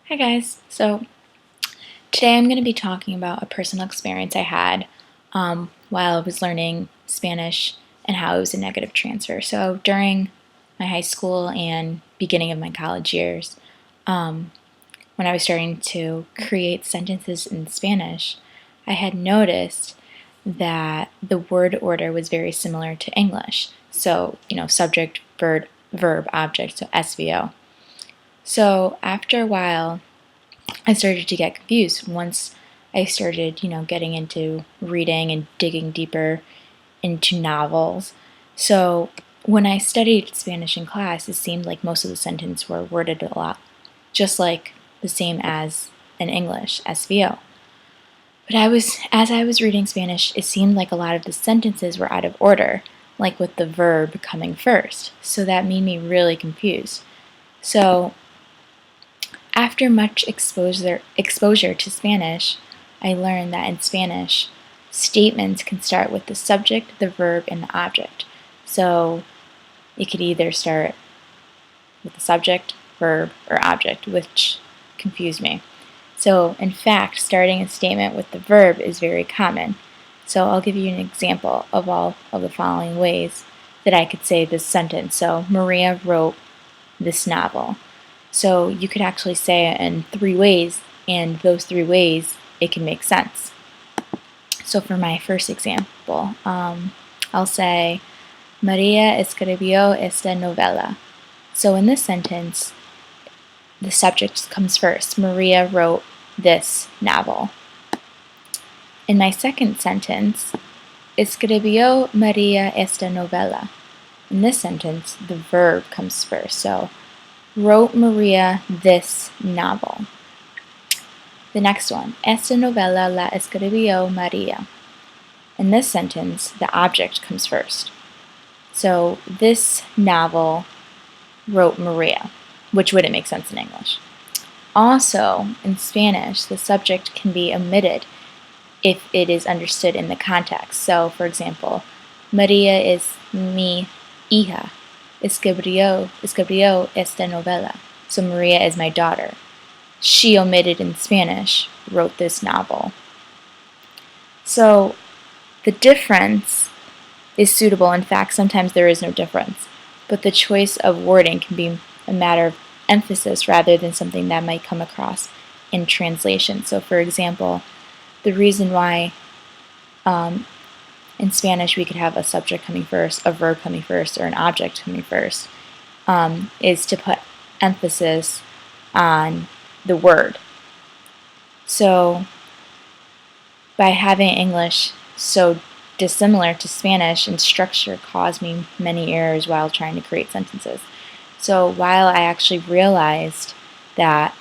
Hi guys. So today I'm going to be talking about a personal experience I had while I was learning Spanish and how it was a negative transfer. So during my high school and beginning of my college years, when I was starting to create sentences in Spanish, I had noticed that the word order was very similar to English. So, subject, verb, object, so SVO. So after a while, I started to get confused once I started, getting into reading and digging deeper into novels. So when I studied Spanish in class, it seemed like most of the sentences were worded a lot, just like the same as in English, SVO. But as I was reading Spanish, it seemed like a lot of the sentences were out of order, like with the verb coming first. So that made me really confused. So after much exposure to Spanish, I learned that in Spanish, statements can start with the subject, the verb, and the object. So it could either start with the subject, verb, or object, which confused me. So in fact, starting a statement with the verb is very common. So I'll give you an example of all of the following ways that I could say this sentence. So Maria wrote this novel. So you could actually say it in three ways, and those three ways, it can make sense. So for my first example, I'll say, María escribió esta novela. So in this sentence, the subject comes first. Maria wrote this novel. In my second sentence, escribió María esta novela. In this sentence, the verb comes first. So wrote Maria this novel. The next one, esta novela la escribió María. In this sentence, the object comes first. So this novel wrote Maria, which wouldn't make sense in English. Also, in Spanish, the subject can be omitted if it is understood in the context. So, for example, María es mi hija. Escribió esta novela. So Maria is my daughter. She, omitted in Spanish, wrote this novel. So the difference is suitable. In fact, sometimes there is no difference. But the choice of wording can be a matter of emphasis rather than something that might come across in translation. So for example, the reason why in Spanish we could have a subject coming first, a verb coming first, or an object coming first is to put emphasis on the word. So by having English so dissimilar to Spanish in structure caused me many errors while trying to create sentences. So while I actually realized that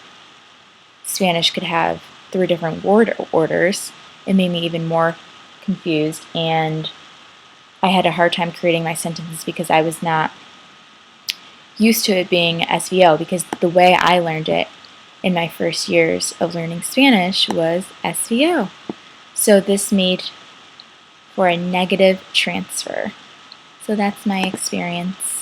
Spanish could have three different word orders, it made me even more confused, and I had a hard time creating my sentences because I was not used to it being SVO, because the way I learned it in my first years of learning Spanish was SVO. So this made for a negative transfer. So that's my experience.